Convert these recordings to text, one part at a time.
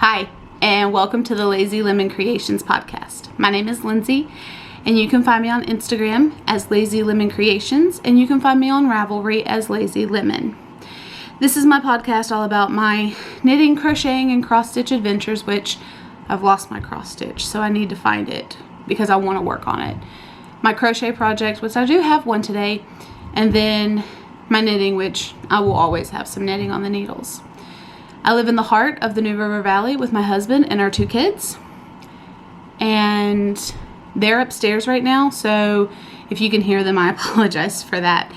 Hi, and welcome to the Lazy Lemon Creations podcast. My name is Lindsay, and you can find me on Instagram as Lazy Lemon Creations, and you can find me on Ravelry as Lazy Lemon. This is my podcast all about my knitting, crocheting, and cross-stitch adventures, which I've lost my cross-stitch, so I need to find it because I want to work on it. My crochet project, which I do have one today, and then my knitting, which I will always have some knitting on the needles. I live in the heart of the New River Valley with my husband and our 2 kids, and they're upstairs right now, so if you can hear them, I apologize for that.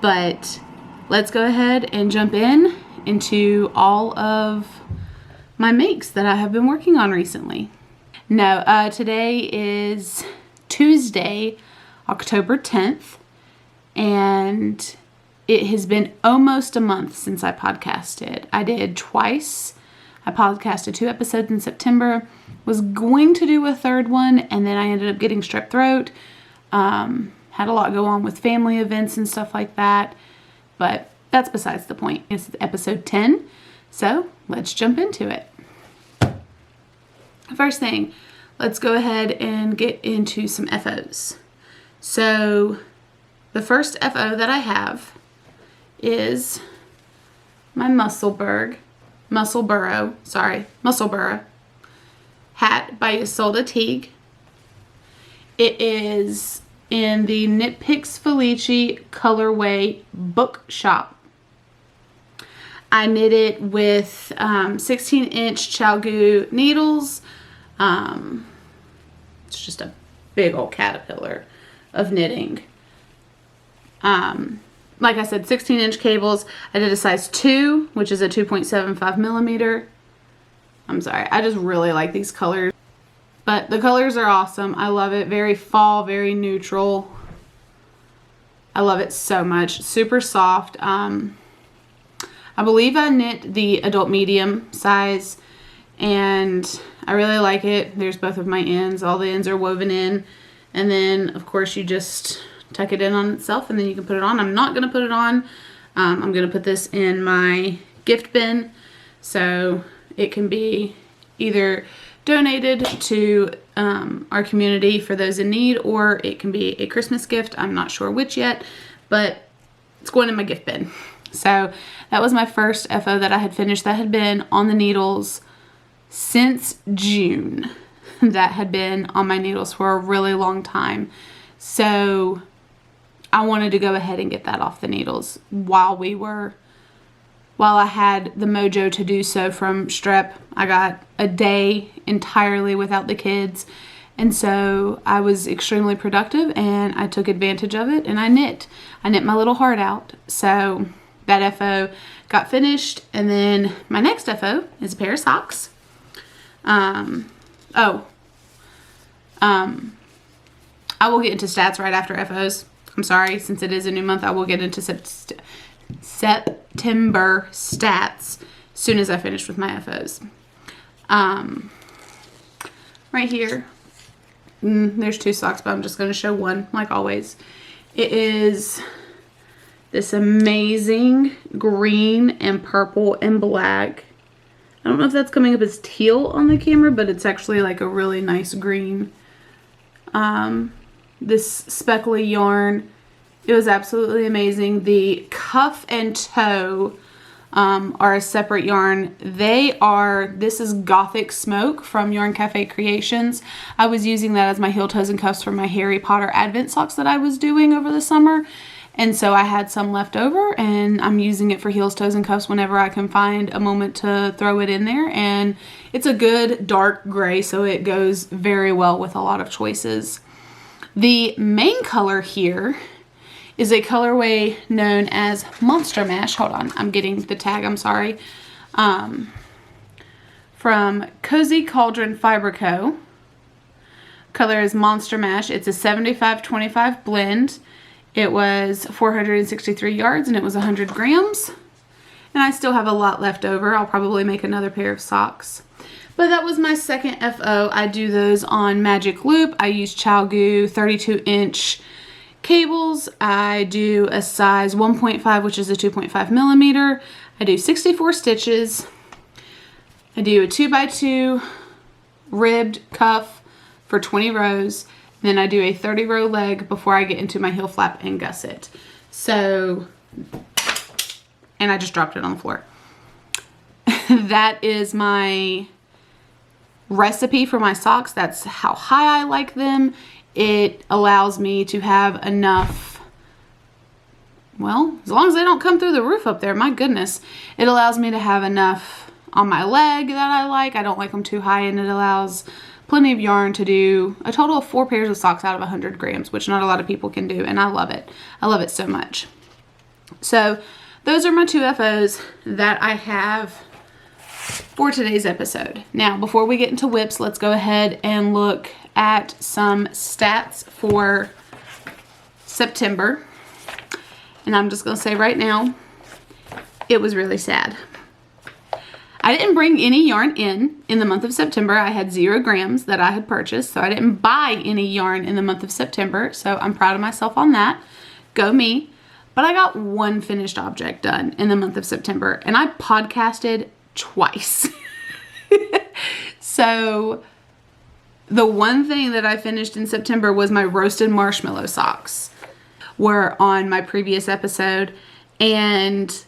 But let's go ahead and jump into all of my makes that I have been working on recently. Now, today is Tuesday, October 10th, and it has been almost a month since I podcasted. I did twice. I podcasted 2 episodes in September. Was going to do a 3rd one, and then I ended up getting strep throat. Had a lot go on with family events and stuff like that. But that's besides the point. It's episode 10. So let's jump into it. First thing, let's go ahead and get into some FOs. So the first FO that I have is my Muscle Burrow hat by Isolde Teague. It is in the Knit Picks Felici colorway bookshop. I knit it with 16-inch Chalgu needles. It's just a big old caterpillar of knitting. Like I said, 16-inch cables. I did a size 2, which is a 2.75 millimeter. I'm sorry, I just really like these colors. But the colors are awesome. I love it. Very fall, very neutral. I love it so much. Super soft. I believe I knit the adult medium size, and I really like it. There's both of my ends. All the ends are woven in. And then, of course, you just tuck it in on itself, and then you can put it on. I'm not going to put it on. I'm going to put this in my gift bin, so it can be either donated to our community for those in need, or it can be a Christmas gift. I'm not sure which yet, but it's going in my gift bin. So that was my first FO that I had finished. That had been on the needles since June. That had been on my needles for a really long time. So I wanted to go ahead and get that off the needles while I had the mojo to do so from strep. I got a day entirely without the kids, and so I was extremely productive, and I took advantage of it, and I knit my little heart out. So that FO got finished, and then my next FO is a pair of socks. I will get into stats right after FOs. I'm sorry, since it is a new month, I will get into September stats as soon as I finish with my FOs. Right here, there's 2 socks, but I'm just going to show one, like always. It is this amazing green and purple and black. I don't know if that's coming up as teal on the camera, but it's actually like a really nice green. This speckly yarn. It was absolutely amazing. The cuff and toe are a separate yarn. This is Gothic Smoke from Yarn Cafe Creations. I was using that as my heel, toes, and cuffs for my Harry Potter Advent socks that I was doing over the summer. And so I had some left over, and I'm using it for heels, toes, and cuffs whenever I can find a moment to throw it in there. And it's a good dark gray, so it goes very well with a lot of choices. The main color here is a colorway known as Monster Mash. Hold on, I'm getting the tag, I'm sorry. From Cozy Cauldron Fiber Co. Color is Monster Mash. It's a 75-25 blend. It was 463 yards, and it was 100 grams. And I still have a lot left over. I'll probably make another pair of socks. But that was my second FO. I do those on Magic Loop. I use Chalgu 32-inch cables. I do a size 1.5, which is a 2.5 millimeter. I do 64 stitches. I do a 2x2 ribbed cuff for 20 rows. Then I do a 30 row leg before I get into my heel flap and gusset. So, and I just dropped it on the floor. That is my recipe for my socks. That's how high I like them. It allows me to have enough, well, as long as they don't come through the roof up there, my goodness. It allows me to have enough on my leg that I like. I don't like them too high, and it allows plenty of yarn to do a total of 4 pairs of socks out of 100 grams, which not a lot of people can do, and I love it. I love it so much. So those are my 2 FOs that I have for today's episode. Now, before we get into whips, let's go ahead and look at some stats for September. And I'm just going to say right now, it was really sad. I didn't bring any yarn in the month of September. I had 0 grams that I had purchased, so I didn't buy any yarn in the month of September. So I'm proud of myself on that. Go me. But I got 1 finished object done in the month of September, and I podcasted twice. So the one thing that I finished in September was my roasted marshmallow socks. Were on my previous episode, and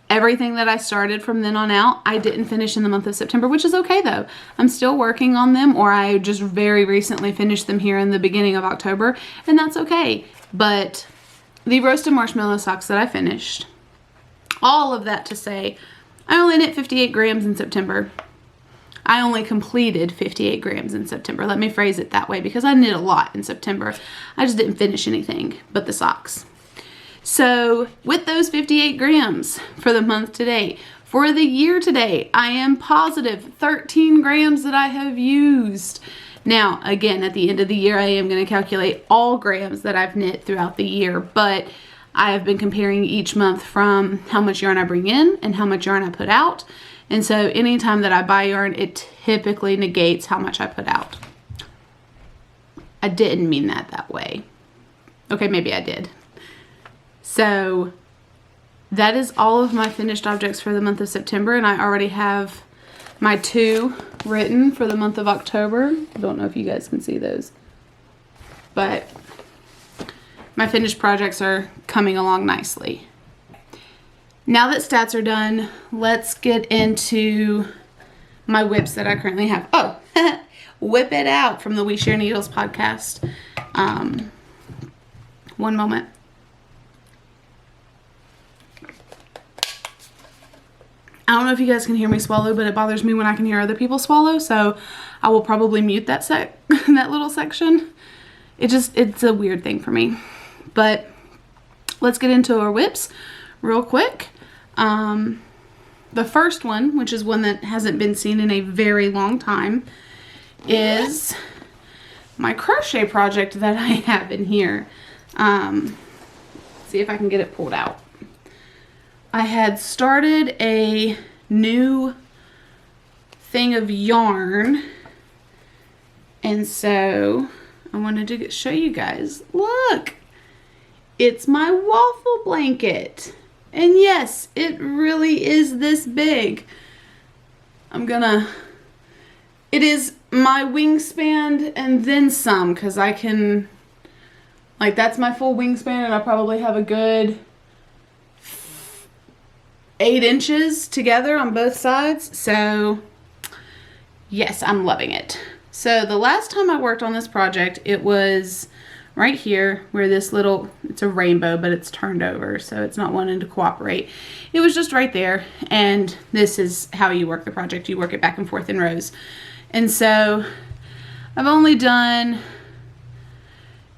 everything that I started from then on out, I didn't finish in the month of September, which is okay though. I'm still working on them, or I just very recently finished them here in the beginning of October, and that's okay. But the roasted marshmallow socks that I finished, all of that to say, I only knit 58 grams in September. I only completed 58 grams in September. Let me phrase it that way, because I knit a lot in September. I just didn't finish anything but the socks. So with those 58 grams for the month to date, for the year to date, I am positive 13 grams that I have used. Now, again, at the end of the year, I am going to calculate all grams that I've knit throughout the year, but I have been comparing each month from how much yarn I bring in and how much yarn I put out. And so anytime that I buy yarn, it typically negates how much I put out. I didn't mean that way. Okay, maybe I did. So that is all of my finished objects for the month of September, and I already have my 2 written for the month of October. I don't know if you guys can see those, but my finished projects are coming along nicely. Now that stats are done, let's get into my whips that I currently have. Oh, whip it out from the We Share Needles podcast. One moment. I don't know if you guys can hear me swallow, but it bothers me when I can hear other people swallow, so I will probably mute that that little section. It's a weird thing for me. But let's get into our whips real quick. The first one, which is one that hasn't been seen in a very long time, is my crochet project that I have in here. See if I can get it pulled out. I had started a new thing of yarn, and so I wanted to show you guys. Look, it's my waffle blanket. And yes, it really is this big. It is my wingspan and then some, because I can, like, that's my full wingspan, and I probably have a good 8 inches together on both sides. So yes, I'm loving it. So the last time I worked on this project, it was right here where this little, it's a rainbow, but it's turned over, so it's not wanting to cooperate. It was just right there, and this is how you work the project. You work it back and forth in rows. And so I've only done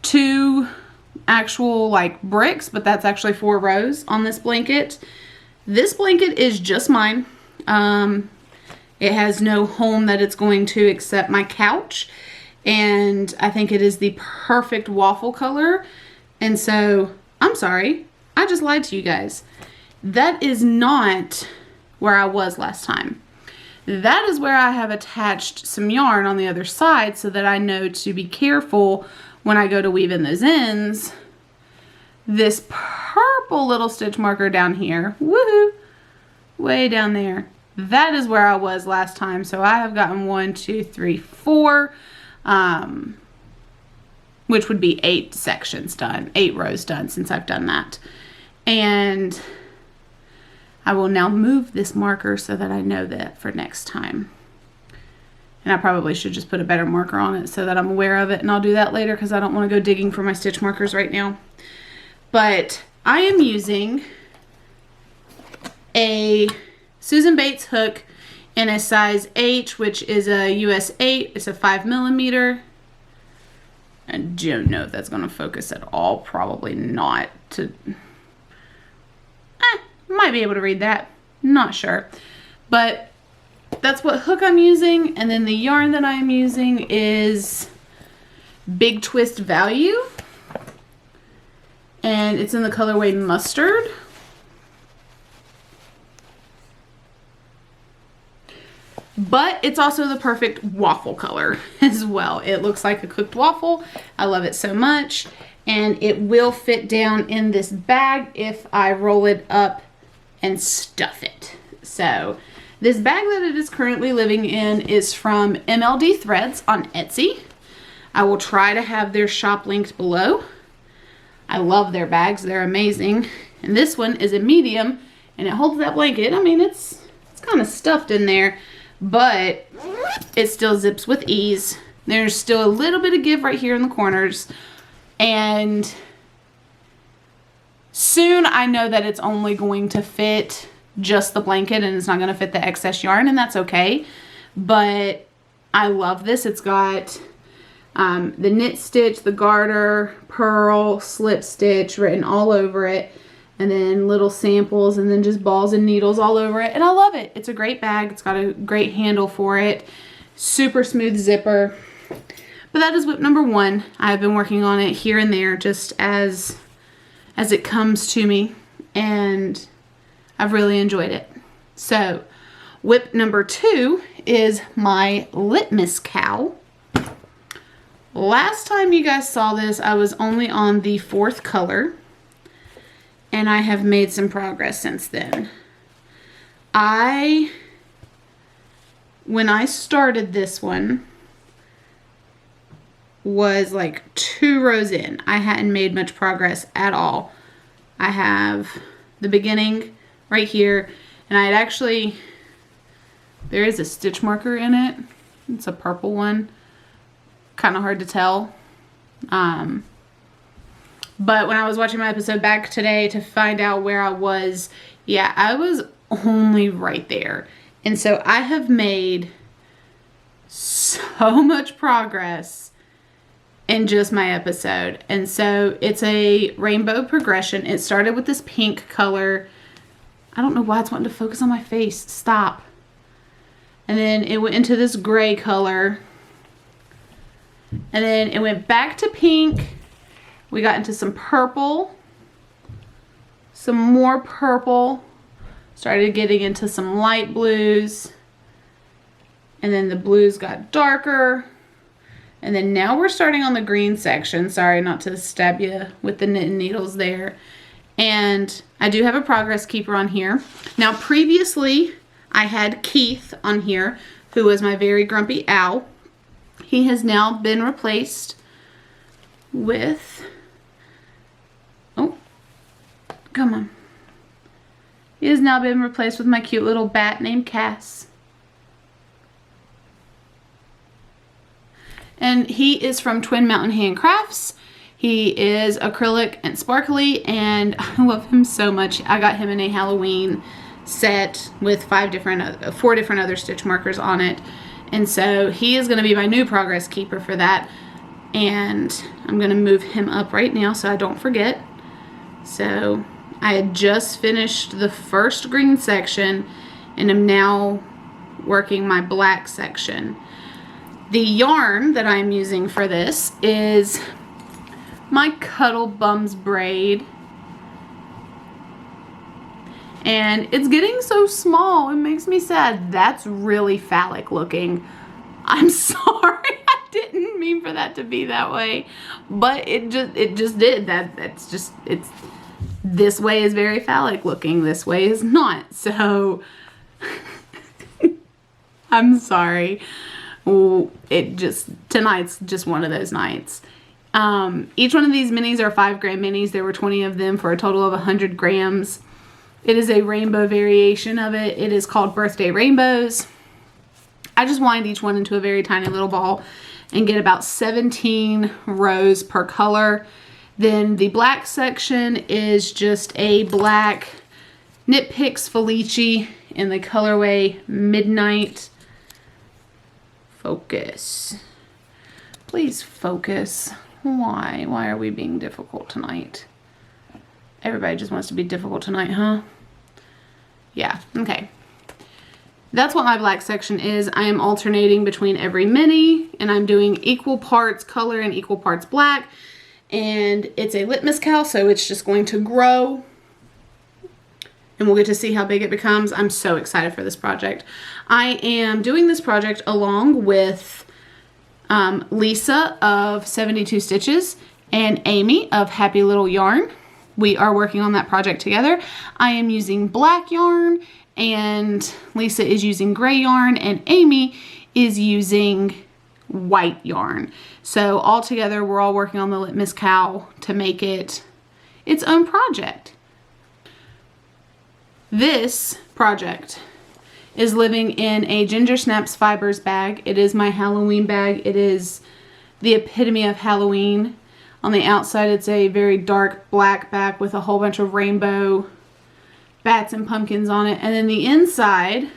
2 actual like bricks, but that's actually 4 rows on this blanket. This blanket is just mine. It has no home that it's going to except my couch. And I think it is the perfect waffle color. And so, I'm sorry, I just lied to you guys. That is not where I was last time. That is where I have attached some yarn on the other side so that I know to be careful when I go to weave in those ends. This purple little stitch marker down here, woohoo, way down there, that is where I was last time. So I have gotten 1, 2, 3, 4, which would be 8 sections done, 8 rows done since I've done that. And I will now move this marker so that I know that for next time. And I probably should just put a better marker on it so that I'm aware of it. And I'll do that later because I don't want to go digging for my stitch markers right now. But I am using a Susan Bates hook in a size H, which is a US 8. It's a 5mm. I don't know if that's going to focus at all. Probably not. Might be able to read that. Not sure. But that's what hook I'm using. And then the yarn that I'm using is Big Twist Value. And it's in the colorway Mustard. But it's also the perfect waffle color as well. It looks like a cooked waffle. I love it so much. And it will fit down in this bag if I roll it up and stuff it. So this bag that it is currently living in is from MLD Threads on Etsy. I will try to have their shop linked below. I love their bags. They're amazing. And this one is a medium and it holds that blanket. I mean, it's kind of stuffed in there, but it still zips with ease. There's still a little bit of give right here in the corners. And soon I know that it's only going to fit just the blanket and it's not going to fit the excess yarn, and that's okay. But I love this. It's got the knit stitch, the garter, purl, slip stitch written all over it, and then little samples, and then just balls and needles all over it. And I love it. It's a great bag. It's got a great handle for it. Super smooth zipper. But that is whip number 1. I've been working on it here and there just as it comes to me, and I've really enjoyed it. So whip number 2 is my Litmus cowl. Last time you guys saw this, I was only on the 4th color, and I have made some progress since then. When I started this one, was like 2 rows in. I hadn't made much progress at all. I have the beginning right here, and I had actually, there is a stitch marker in it. It's a purple one. Kind of hard to tell. But when I was watching my episode back today to find out where I was, yeah, I was only right there. And so I have made so much progress in just my episode. And so it's a rainbow progression. It started with this pink color. I don't know why it's wanting to focus on my face. Stop. And then it went into this gray color. And then it went back to pink. We got into some purple. Some more purple. Started getting into some light blues. And then the blues got darker. And then now we're starting on the green section. Sorry not to stab you with the knitting needles there. And I do have a progress keeper on here. Now previously I had Keith on here, who was my very grumpy owl. He has now been replaced with, oh, come on. He has now been replaced with my cute little bat named Cass. And he is from Twin Mountain Handcrafts. He is acrylic and sparkly, and I love him so much. I got him in a Halloween set with 4 different other stitch markers on it. And so he is going to be my new progress keeper for that. And I'm going to move him up right now so I don't forget. So I had just finished the first green section and am now working my black section. The yarn that I'm using for this is my Cuddle Bums braid. And it's getting so small, it makes me sad. That's really phallic looking. I'm sorry, I didn't mean for that to be that way, but it just did. It's this way is very phallic looking, this way is not. So I'm sorry. Ooh, tonight's just one of those nights. Each one of these minis are 5 gram minis. There were 20 of them for a total of 100 grams. It is a rainbow variation of it. It is called Birthday Rainbows. I just wind each one into a very tiny little ball and get about 17 rows per color. Then the black section is just a black Knit Picks Felici in the colorway Midnight. Focus. Please focus. Why? Why are we being difficult tonight? Everybody just wants to be difficult tonight, huh? Yeah, okay. That's what my black section is. I am alternating between every mini, and I'm doing equal parts color and equal parts black. And it's a Litmus cowl, so it's just going to grow. And we'll get to see how big it becomes. I'm so excited for this project. I am doing this project along with Lisa of 72 Stitches and Amy of Happy Little Yarn. We are working on that project together. I am using black yarn, and Lisa is using gray yarn, and Amy is using white yarn. So all together, we're all working on the Litmus cowl to make it its own project. This project is living in a Ginger Snaps Fibers bag. It is my Halloween bag. It is the epitome of Halloween. On the outside, it's a very dark black bag with a whole bunch of rainbow bats and pumpkins on it. And then the inside,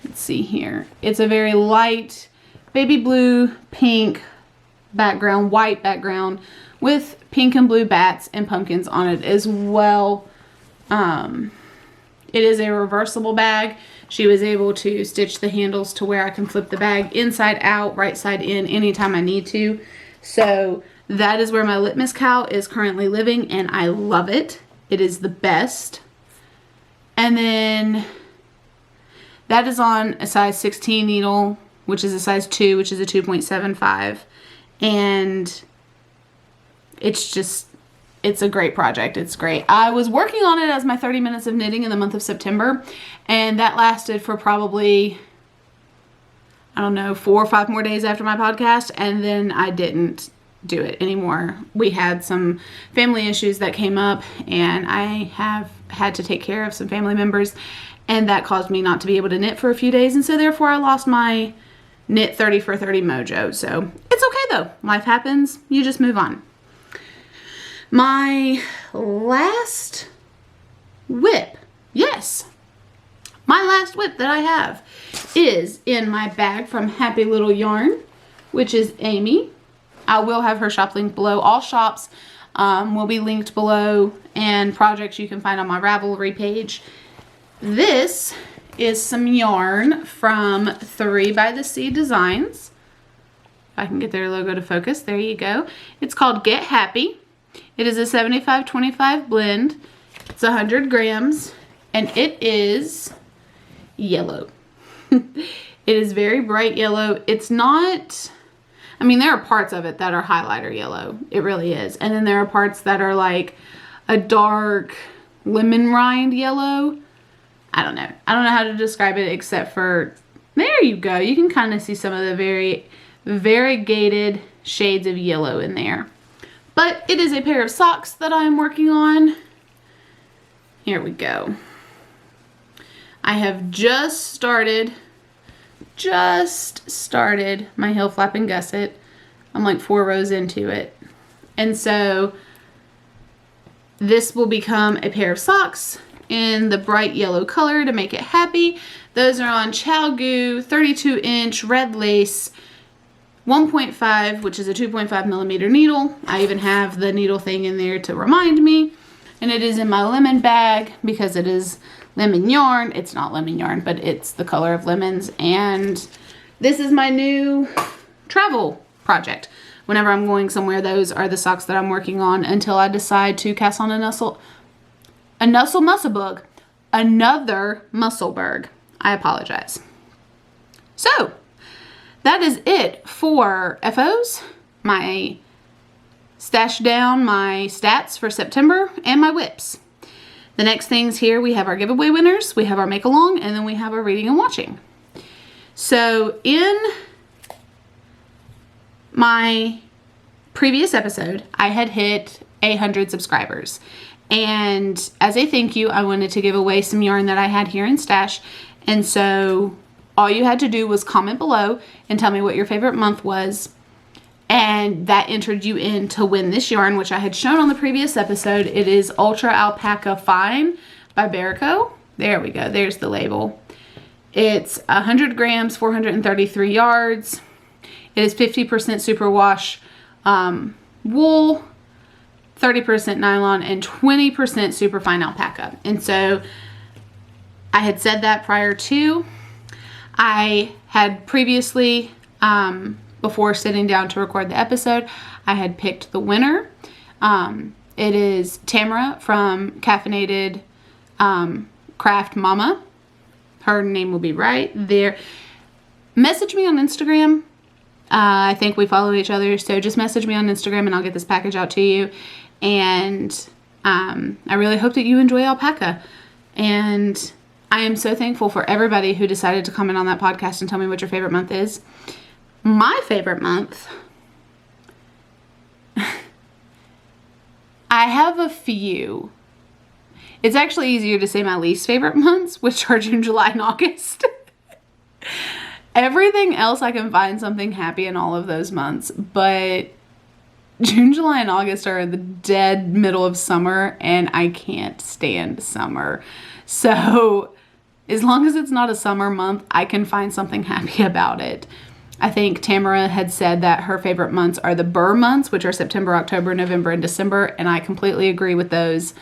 let's see here, it's a very light baby blue, pink background, white background with pink and blue bats and pumpkins on it as well. It is a reversible bag. She was able to stitch the handles to where I can flip the bag inside out, right side in, anytime I need to. So that is where my Litmus cowl is currently living, and I love it. It is the best. And then that is on a size 16 needle, which is a size 2, which is a 2.75. And it's a great project. It's great. I was working on it as my 30 minutes of knitting in the month of September, and that lasted for probably, I don't know, 4 or 5 more days after my podcast, and then I didn't do it anymore. We had some family issues that came up, and I have had to take care of some family members, and that caused me not to be able to knit for a few days, and so therefore I lost my knit 30 for 30 mojo. So it's okay though. Life happens. You just move on. My last whip, yes, my last whip that I have is in my bag from Happy Little Yarn, which is Amy. I will have her shop link below. All shops will be linked below, and projects you can find on my Ravelry page. This is some yarn from 3 by the Sea Designs. If I can get their logo to focus, there you go. It's called Get Happy. It is a 75-25 blend. It's 100 grams, and it is yellow. It is very bright yellow. It's not, I mean, there are parts of it that are highlighter yellow. It really is. And then there are parts that are like a dark lemon rind yellow. I don't know. I don't know how to describe it except for, there you go. You can kind of see some of the very variegated shades of yellow in there. But it is a pair of socks that I'm working on. Here we go. I have just started my heel flap and gusset. I'm like 4 rows into it. And so this will become a pair of socks in the bright yellow color to make it happy. Those are on ChowGoo 32-inch red lace 1.5, which is a 2.5 millimeter needle. I even have the needle thing in there to remind me. And it is in my lemon bag because it is lemon yarn. It's not lemon yarn, but it's the color of lemons. And this is my new travel project. Whenever I'm going somewhere, those are the socks that I'm working on until I decide to cast on another Musselburgh. I apologize. So that is it for FOs, my stash down, my stats for September, and my whips. The next things here, we have our giveaway winners, we have our make along, and then we have our reading and watching. So in my previous episode, I had hit 100 subscribers. And as a thank you, I wanted to give away some yarn that I had here in stash. And so all you had to do was comment below and tell me what your favorite month was. And that entered you in to win this yarn, which I had shown on the previous episode. It is Ultra Alpaca Fine by Berico. There we go. There's the label. It's 100 grams, 433 yards. It is 50% superwash wool, 30% nylon, and 20% superfine alpaca. And so I had said that prior to. I had previously, before sitting down to record the episode, I had picked the winner. It is Tamara from Caffeinated Craft Mama. Her name will be right there. Message me on Instagram. I think we follow each other, so just message me on Instagram and I'll get this package out to you. And I really hope that you enjoy alpaca. And I am so thankful for everybody who decided to comment on that podcast and tell me what your favorite month is. My favorite month, I have a few. It's actually easier to say my least favorite months, which are June, July, and August. Everything else I can find something happy in all of those months, but June, July, and August are the dead middle of summer, and I can't stand summer. So as long as it's not a summer month, I can find something happy about it. I think Tamara had said that her favorite months are the Burr months, which are September, October, November, and December, and I completely agree with those.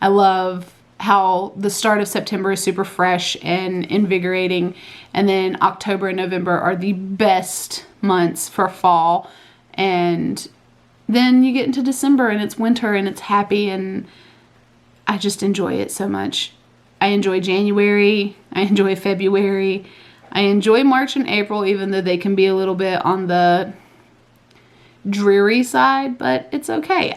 I love how the start of September is super fresh and invigorating, and then October and November are the best months for fall, and then you get into December and it's winter and it's happy, and I just enjoy it so much. I enjoy January, I enjoy February, I enjoy March and April, even though they can be a little bit on the dreary side, but it's okay.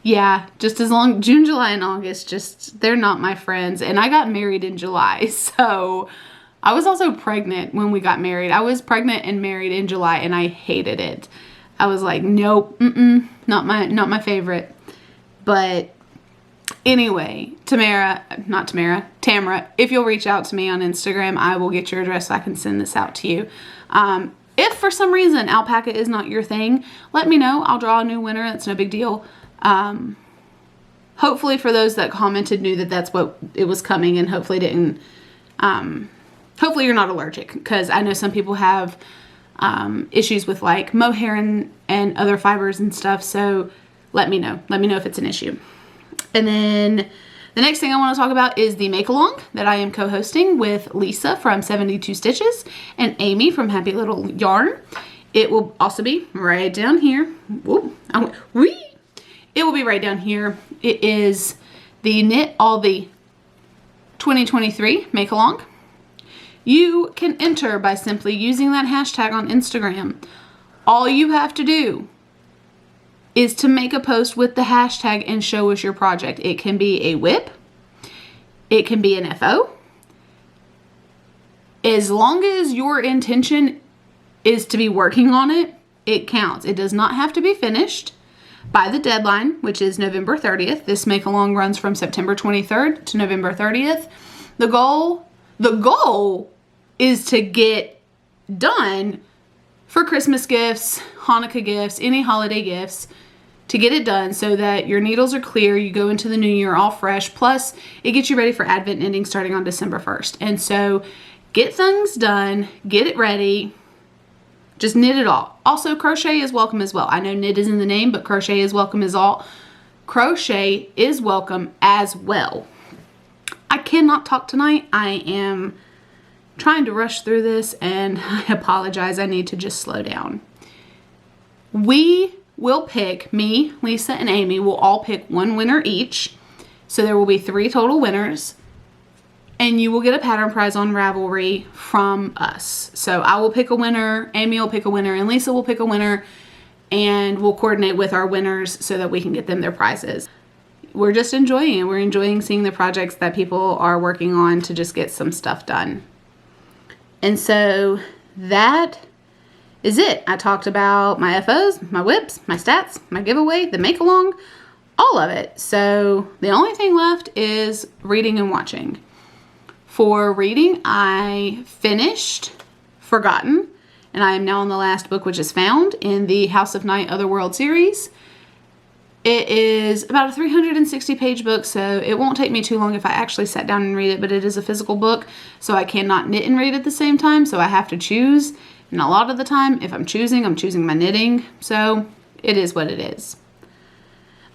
Yeah, just as long, June, July, and August, just, they're not my friends. And I got married in July, so I was also pregnant when we got married. I was pregnant and married in July, and I hated it. I was like, nope, not my favorite. But anyway, Tamara, if you'll reach out to me on Instagram, I will get your address so I can send this out to you. If for some reason alpaca is not your thing, let me know. I'll draw a new winner. That's no big deal. Hopefully for those that commented knew that that's what it was coming, and hopefully didn't, hopefully you're not allergic, because I know some people have issues with like mohair and other fibers and stuff, so let me know if it's an issue. And then the next thing I want to talk about is the make along that I am co-hosting with Lisa from 72 Stitches and Amy from Happy Little Yarn. It will also be right down here. It will be right down here. It is the Knit All the 2023 make along. You can enter by simply using that hashtag on Instagram. All you have to do is to make a post with the hashtag and show us your project. It can be a whip. It can be an FO. As long as your intention is to be working on it, it counts. It does not have to be finished by the deadline, which is November 30th. This make along runs from September 23rd to November 30th. The goal is to get done for Christmas gifts, Hanukkah gifts, any holiday gifts, to get it done so that your needles are clear, you go into the new year all fresh, plus it gets you ready for Advent knitting starting on December 1st. And so get things done, get it ready, just knit it all. Also, crochet is welcome as well. I know knit is in the name, but crochet is welcome as all. Crochet is welcome as well. I cannot talk tonight. I am trying to rush through this, and I apologize. I need to just slow down. We will pick, me, Lisa, and Amy will all pick one winner each. So there will be 3 total winners. And you will get a pattern prize on Ravelry from us. So I will pick a winner, Amy will pick a winner, and Lisa will pick a winner. And we'll coordinate with our winners so that we can get them their prizes. We're just enjoying it. We're enjoying seeing the projects that people are working on to just get some stuff done. And so that is it. I talked about my FOs, my whips, my stats, my giveaway, the make along, all of it. So the only thing left is reading and watching. For reading, I finished Forgotten, and I am now on the last book, which is Found, in the House of Night Otherworld series. It is about a 360 page book, so it won't take me too long if I actually sat down and read it, but it is a physical book, so I cannot knit and read at the same time, so I have to choose. And a lot of the time, if I'm choosing my knitting, so it is what it is.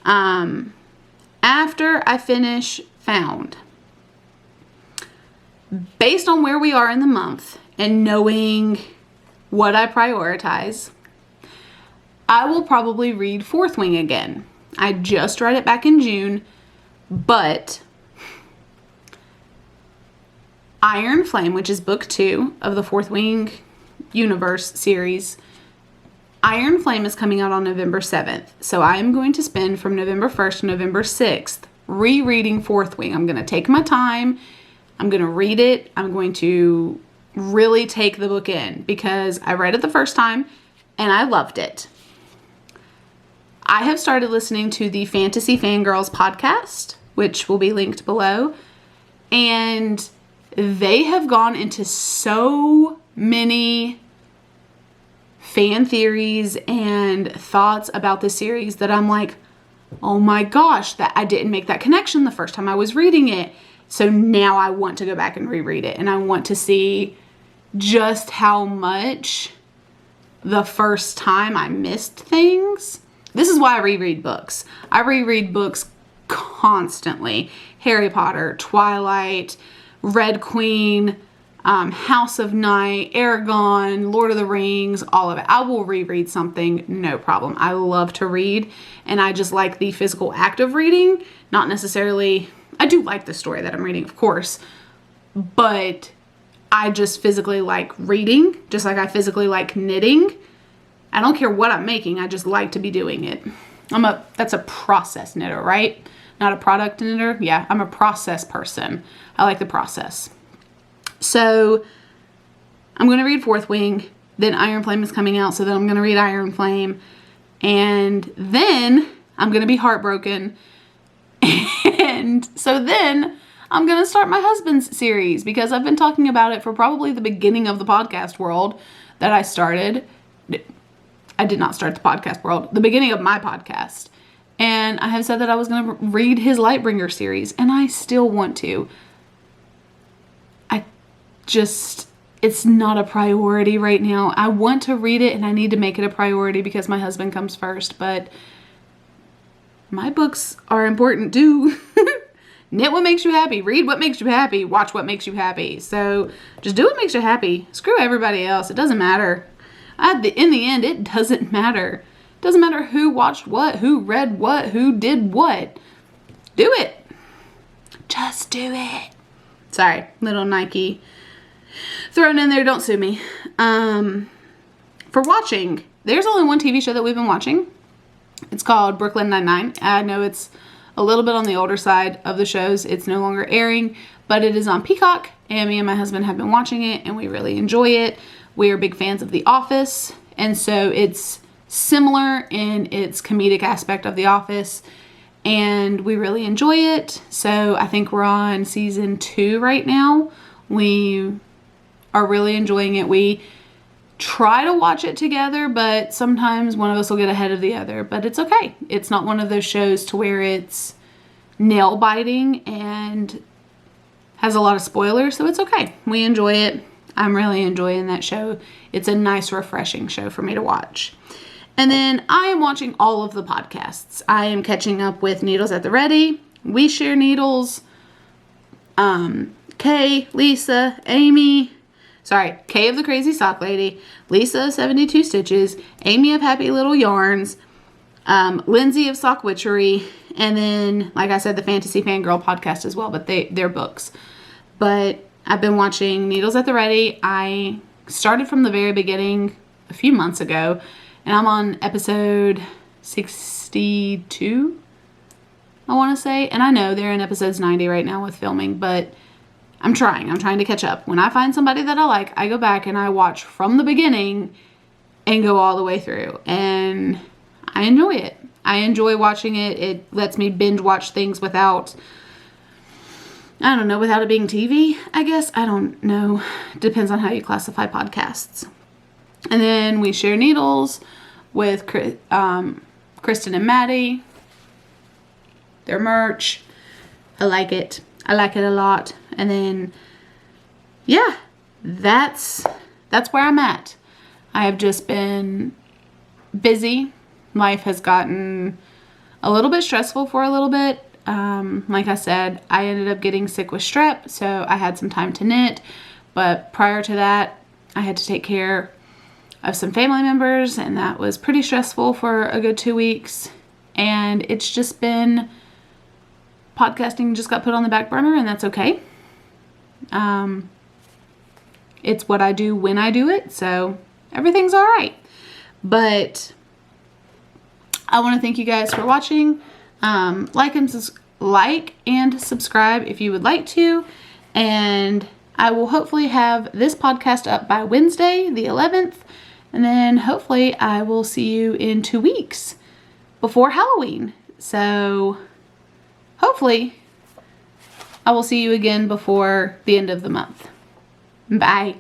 After I finish Found, based on where we are in the month and knowing what I prioritize, I will probably read Fourth Wing again. I just read it back in June, but Iron Flame, which is book 2 of the Fourth Wing universe series, Iron Flame is coming out on November 7th. So I am going to spend from November 1st to November 6th rereading Fourth Wing. I'm going to take my time. I'm going to read it. I'm going to really take the book in because I read it the first time and I loved it. I have started listening to the Fantasy Fangirls podcast, which will be linked below, and they have gone into so many fan theories and thoughts about the series that I'm like, oh my gosh, that I didn't make that connection the first time I was reading it. So now I want to go back and reread it, and I want to see just how much the first time I missed things. This is why I reread books. I reread books constantly. Harry Potter, Twilight, Red Queen, House of Night, Aragon, Lord of the Rings, all of it. I will reread something, no problem. I love to read, and I just like the physical act of reading, not necessarily... I do like the story that I'm reading, of course, but I just physically like reading, just like I physically like knitting. I don't care what I'm making, I just like to be doing it. That's a process knitter, right? Not a product knitter. Yeah, I'm a process person. I like the process. So I'm going to read Fourth Wing, then Iron Flame is coming out, so then I'm going to read Iron Flame, and then I'm going to be heartbroken. And so then I'm going to start my husband's series because I've been talking about it for probably the beginning of the podcast world that I started. I did not start the podcast world, the beginning of my podcast. And I have said that I was going to read his Lightbringer series, and I still want to. It's not a priority right now. I want to read it and I need to make it a priority because my husband comes first, but my books are important too. Knit what makes you happy. Read what makes you happy. Watch what makes you happy. So just do what makes you happy. Screw everybody else. It doesn't matter. In the end, it doesn't matter. It doesn't matter who watched what, who read what, who did what. Do it. Just do it. Sorry, little Nike thrown in there. Don't sue me. For watching, there's only one TV show that we've been watching. It's called Brooklyn Nine-Nine. I know it's a little bit on the older side of the shows. It's no longer airing, but it is on Peacock, and me and my husband have been watching it, and we really enjoy it. We are big fans of The Office, and so it's similar in its comedic aspect of The Office, and we really enjoy it. So I think we're on season 2 right now. We are really enjoying it. We try to watch it together, but sometimes one of us will get ahead of the other, but it's okay. It's not one of those shows to where it's nail biting and has a lot of spoilers, so it's okay. We enjoy it. I'm really enjoying that show. It's a nice, refreshing show for me to watch. And then I am watching all of the podcasts. I am catching up with Needles at the Ready, We Share Needles, Kay, Lisa, Amy, Kay of the Crazy Sock Lady, Lisa of 72 Stitches, Amy of Happy Little Yarns, Lindsay of Sock Witchery, and then, like I said, the Fantasy Fangirl podcast as well, but they're books. But I've been watching Needles at the Ready. I started from the very beginning a few months ago, and I'm on episode 62, I want to say. And I know they're in episodes 90 right now with filming, but I'm trying to catch up. When I find somebody that I like, I go back and I watch from the beginning and go all the way through. And I enjoy it. I enjoy watching it. It lets me binge watch things without, I don't know, without it being TV, I guess. I don't know. Depends on how you classify podcasts. And then we share needles with Kristen and Maddie. Their merch. I like it. I like it a lot. And then, yeah, that's where I'm at. I have just been busy. Life has gotten a little bit stressful for a little bit. Like I said, I ended up getting sick with strep, so I had some time to knit. But prior to that, I had to take care of some family members, and that was pretty stressful for a good 2 weeks. And it's just been, podcasting just got put on the back burner, and that's okay. It's what I do when I do it, so everything's all right. But I want to thank you guys for watching. Like and subscribe if you would like to, and I will hopefully have this podcast up by Wednesday, the 11th, and then hopefully I will see you in 2 weeks before Halloween. So hopefully I will see you again before the end of the month. Bye.